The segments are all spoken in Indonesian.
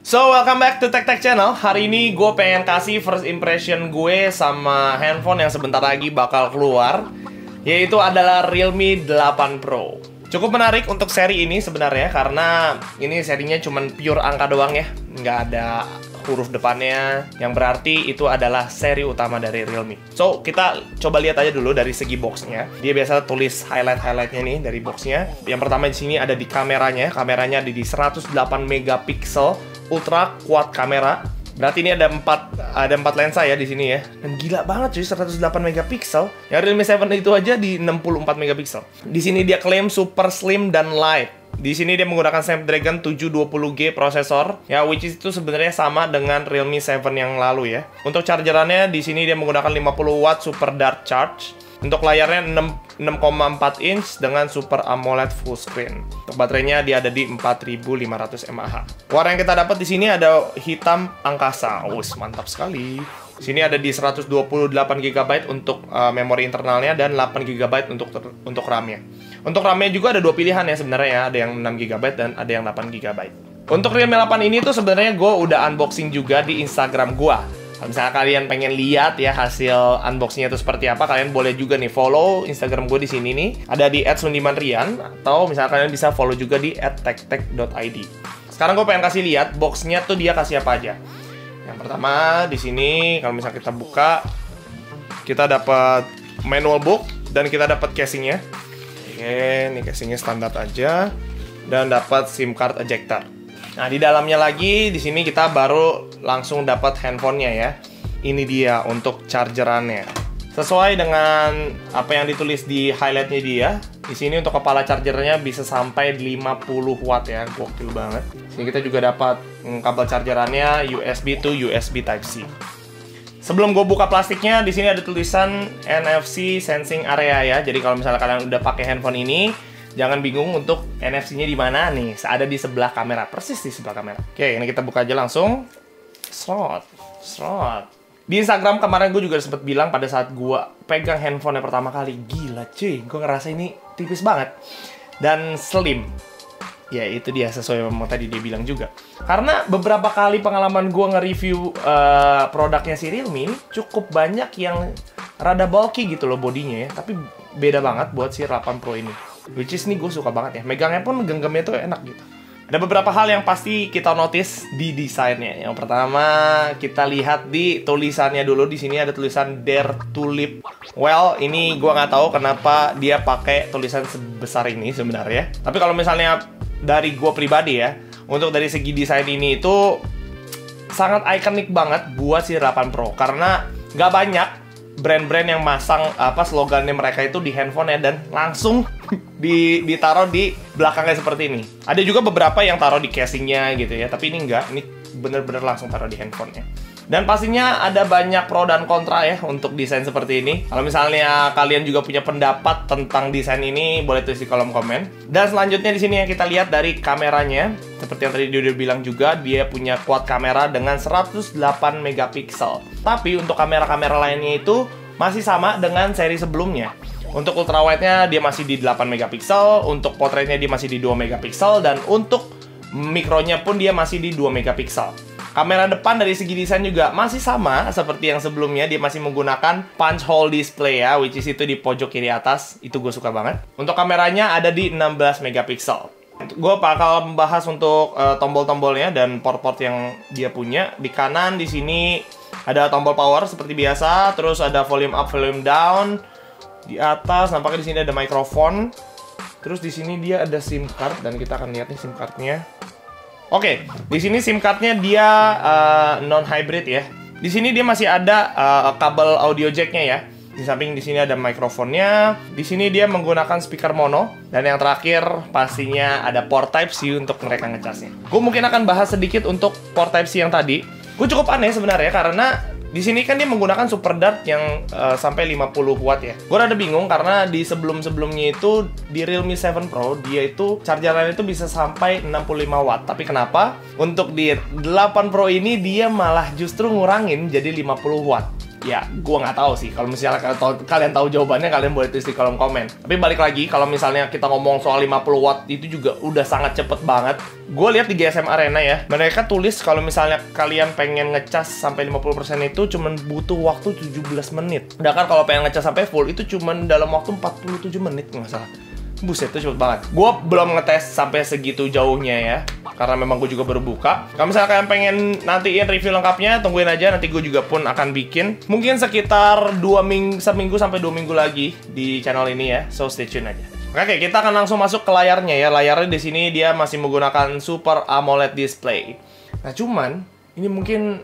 So, welcome back to Tech Tech Channel. Hari ini gue pengen kasih first impression gue sama handphone yang sebentar lagi bakal keluar, yaitu adalah Realme 8 Pro. Cukup menarik untuk seri ini sebenarnya, karena ini serinya cuman pure angka doang ya, nggak ada huruf depannya, yang berarti itu adalah seri utama dari Realme. So, kita coba lihat aja dulu dari segi boxnya. Dia biasa tulis highlight-highlightnya nih dari boxnya. Yang pertama di sini ada di kameranya. Kameranya ada di 108 megapiksel. Ultra quad kamera. Berarti ini ada 4 lensa ya di sini ya. Dan gila banget cuy, 108 megapiksel. Yang Realme 7 itu aja di 64 megapiksel. Di sini dia klaim super slim dan light. Di sini dia menggunakan Snapdragon 720G prosesor ya, which is itu sebenarnya sama dengan Realme 7 yang lalu ya. Untuk chargerannya di sini dia menggunakan 50 watt super dart charge. Untuk layarnya 6,4 inch dengan Super AMOLED full screen. Untuk baterainya dia ada di 4500 mAh. Warna yang kita dapat di sini ada hitam angkasa. Mantap sekali. Sini ada di 128 GB untuk memori internalnya dan 8 GB untuk RAM-nya. Untuk RAM-nya juga ada dua pilihan ya sebenarnya ya, ada yang 6 GB dan ada yang 8 GB. Untuk Realme 8 ini tuh sebenarnya gue udah unboxing juga di Instagram gue. Kalau misalnya kalian pengen lihat ya hasil unboxingnya itu seperti apa, kalian boleh juga nih follow Instagram gue di sini nih, ada di @sundimanrian, atau misalnya kalian bisa follow juga di @techtech.id. Sekarang gue pengen kasih lihat boxnya tuh dia kasih apa aja. Yang pertama di sini kalau misalnya kita buka, kita dapat manual book dan kita dapat casingnya. Oke, ini casingnya standar aja dan dapat SIM card ejector. Nah, di dalamnya lagi, di sini kita baru langsung dapat handphonenya ya. Ini dia untuk chargerannya. Sesuai dengan apa yang ditulis di highlightnya dia, di sini untuk kepala chargernya bisa sampai 50 watt ya, gokil banget. Sini kita juga dapat kabel chargerannya USB to USB Type-C. Sebelum gue buka plastiknya, di sini ada tulisan NFC Sensing Area ya. Jadi kalau misalnya kalian udah pakai handphone ini, jangan bingung untuk NFC-nya di mana nih. Ada di sebelah kamera, persis di sebelah kamera. Oke, ini kita buka aja langsung. Slot. Di Instagram kemarin gue juga sempat bilang pada saat gue pegang handphone yang pertama kali, gila cuy, gue ngerasa ini tipis banget dan slim. Ya itu dia, sesuai yang tadi dia bilang juga. Karena beberapa kali pengalaman gue nge-review produknya si Realme ini cukup banyak yang rada bulky gitu loh bodinya ya. Tapi beda banget buat si 8 Pro ini. Which is nih gue suka banget ya, megangnya pun genggamnya tuh enak gitu. Ada beberapa hal yang pasti kita notice di desainnya. Yang pertama kita lihat di tulisannya dulu. Di sini ada tulisan Dare to Leap. Well, ini gue nggak tahu kenapa dia pakai tulisan sebesar ini sebenarnya. Tapi kalau misalnya dari gue pribadi ya, untuk dari segi desain ini itu sangat ikonik banget buat si 8 Pro. Karena nggak banyak brand-brand yang masang slogannya mereka itu di handphone ya, dan langsung ditaruh di belakangnya seperti ini. Ada juga beberapa yang taruh di casingnya gitu ya, tapi ini enggak, ini bener-bener langsung taruh di handphonenya. Dan pastinya ada banyak pro dan kontra ya untuk desain seperti ini. Kalau misalnya kalian juga punya pendapat tentang desain ini, boleh tulis di kolom komen. Dan selanjutnya di sini yang kita lihat dari kameranya, seperti yang tadi dia udah bilang juga, dia punya quad kamera dengan 108 megapiksel. Tapi untuk kamera-kamera lainnya itu masih sama dengan seri sebelumnya. Untuk ultrawide-nya dia masih di 8 megapiksel, untuk portraitnya dia masih di 2 megapiksel, dan untuk mikronya pun dia masih di 2 megapiksel. Kamera depan dari segi desain juga masih sama seperti yang sebelumnya, dia masih menggunakan punch hole display ya, which is itu di pojok kiri atas, itu gue suka banget. Untuk kameranya ada di 16 megapiksel. Gue bakal membahas untuk tombol-tombolnya dan port-port yang dia punya. Di kanan di sini ada tombol power seperti biasa, terus ada volume up, volume down. Di atas nampaknya di sini ada mikrofon. Terus di sini dia ada SIM card dan kita akan lihat nih SIM cardnya. Oke, di sini SIM cardnya dia non hybrid ya. Di sini dia masih ada kabel audio jacknya ya. Di samping di sini ada mikrofonnya. Di sini dia menggunakan speaker mono, dan yang terakhir pastinya ada port Type C untuk mereka ngecasnya. Gue mungkin akan bahas sedikit untuk port Type C yang tadi. Gue cukup aneh sebenarnya karena di sini kan dia menggunakan Super Dart yang sampai 50 watt ya. Gue rada bingung karena di sebelum-sebelumnya itu di Realme 7 Pro dia itu chargeran itu bisa sampai 65 watt. Tapi kenapa? Untuk di 8 Pro ini dia malah justru ngurangin jadi 50 watt. Ya, gue nggak tahu sih. Kalau misalnya kalian tahu jawabannya, kalian boleh tulis di kolom komen. Tapi balik lagi, kalau misalnya kita ngomong soal 50 watt, itu juga udah sangat cepet banget. Gue lihat di GSM Arena ya, mereka tulis kalau misalnya kalian pengen ngecas sampai 50% itu cuman butuh waktu 17 menit. Sedangkan kalau pengen ngecas sampai full, itu cuman dalam waktu 47 menit, nggak salah. Buset, itu cepet banget. Gue belum ngetes sampai segitu jauhnya ya, karena memang gue juga baru buka. Kalau misalnya kalian pengen nantiin review lengkapnya, tungguin aja, nanti gue juga pun akan bikin. Mungkin sekitar seminggu sampai 2 minggu lagi di channel ini ya, so stay tune aja. Oke, kita akan langsung masuk ke layarnya ya. Layarnya di sini dia masih menggunakan Super AMOLED display. Nah cuman, ini mungkin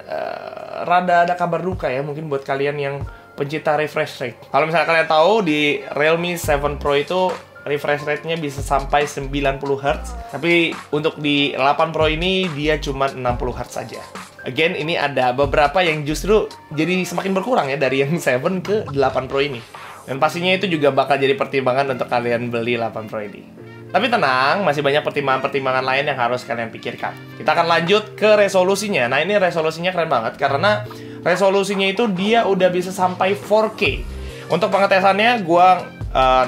rada ada kabar duka ya, mungkin buat kalian yang pencinta refresh rate. Kalau misalnya kalian tahu, di Realme 7 Pro itu refresh rate-nya bisa sampai 90 Hz. Tapi untuk di 8 Pro ini dia cuma 60 Hz saja. Again, ini ada beberapa yang justru jadi semakin berkurang ya dari yang 7 ke 8 Pro ini. Dan pastinya itu juga bakal jadi pertimbangan untuk kalian beli 8 Pro ini. Tapi tenang, masih banyak pertimbangan-pertimbangan lain yang harus kalian pikirkan. Kita akan lanjut ke resolusinya. Nah, ini resolusinya keren banget karena resolusinya itu dia udah bisa sampai 4K. Untuk pengetesannya, gua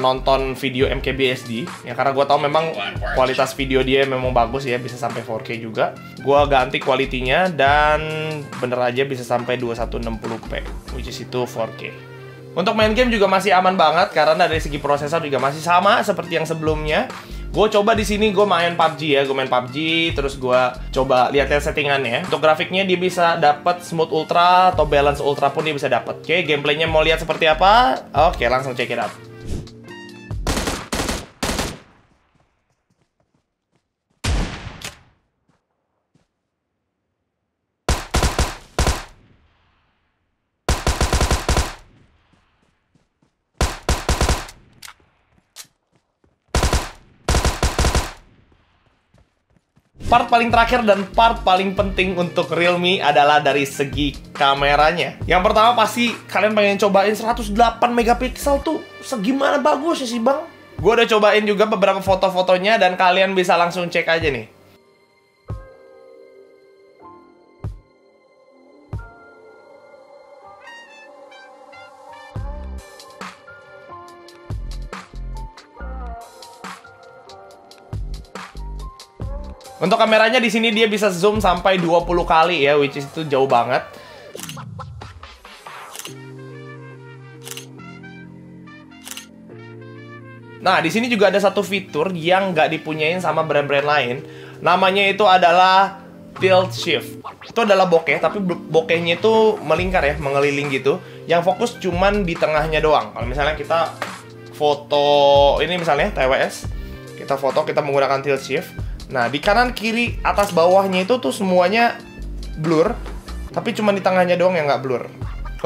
nonton video MKBHD ya, karena gue tahu memang kualitas video dia memang bagus ya, bisa sampai 4K juga. Gue ganti kualitinya dan bener aja bisa sampai 2160p, which is itu 4K. Untuk main game juga masih aman banget karena dari segi prosesor juga masih sama seperti yang sebelumnya. Gue coba di sini gue main PUBG ya, gue main PUBG terus gue coba lihat settingannya. Untuk grafiknya dia bisa dapat smooth ultra atau balance ultra pun dia bisa dapat. Oke, gameplaynya mau lihat seperti apa? Oke, langsung check it out. Part paling terakhir dan part paling penting untuk Realme adalah dari segi kameranya. Yang pertama pasti kalian pengen cobain 108 megapiksel tuh segimana bagusnya sih bang? Gue udah cobain juga beberapa foto-fotonya dan kalian bisa langsung cek aja nih. Untuk kameranya di sini dia bisa zoom sampai 20 kali ya, which is itu jauh banget. Nah, di sini juga ada satu fitur yang nggak dipunyain sama brand-brand lain. Namanya itu adalah tilt shift. Itu adalah bokeh, tapi bokehnya itu melingkar ya, mengeliling gitu. Yang fokus cuman di tengahnya doang. Kalau misalnya kita foto ini misalnya TWS, kita foto, kita menggunakan tilt shift. Nah, di kanan, kiri, atas, bawahnya itu tuh semuanya blur, tapi cuma di tengahnya doang yang nggak blur.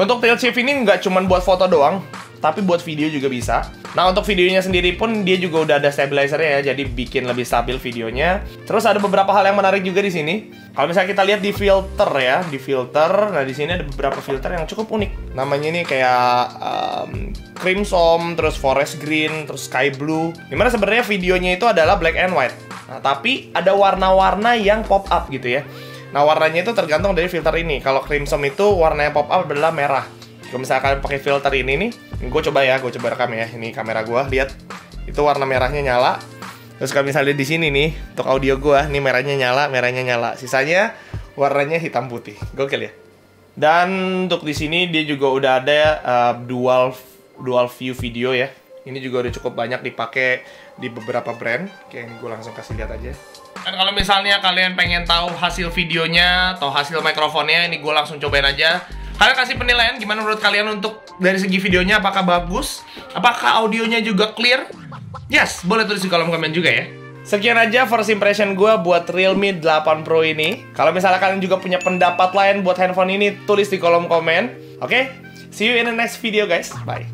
Untuk tilt shift ini nggak cuma buat foto doang, tapi buat video juga bisa. Nah, untuk videonya sendiri pun dia juga udah ada stabilizer-nya ya, jadi bikin lebih stabil videonya. Terus ada beberapa hal yang menarik juga di sini. Kalau misalnya kita lihat di filter ya, di filter, nah di sini ada beberapa filter yang cukup unik. Namanya ini kayak crimson, terus forest green, terus sky blue. Dimana sebenarnya videonya itu adalah black and white. Nah, tapi ada warna-warna yang pop up gitu ya. Nah, warnanya itu tergantung dari filter ini. Kalau crimson itu warna yang pop up adalah merah. Kalau misalnya kalian pakai filter ini nih, gue coba rekam ya. Ini kamera gue, lihat itu warna merahnya nyala. Terus kalau misalnya di sini nih, untuk audio gue, nih merahnya nyala. Sisanya warnanya hitam putih. Gokil ya. Dan untuk di sini dia juga udah ada dual view video ya. Ini juga udah cukup banyak dipakai di beberapa brand. Oke, ini gue langsung kasih lihat aja. Dan kalau misalnya kalian pengen tahu hasil videonya atau hasil mikrofonnya, ini gue langsung cobain aja. Kalian kasih penilaian gimana menurut kalian untuk dari segi videonya, apakah bagus? Apakah audionya juga clear? Yes, boleh tulis di kolom komen juga ya. Sekian aja first impression gue buat Realme 8 Pro ini. Kalau misalnya kalian juga punya pendapat lain buat handphone ini, tulis di kolom komen. Oke? See you in the next video guys. Bye.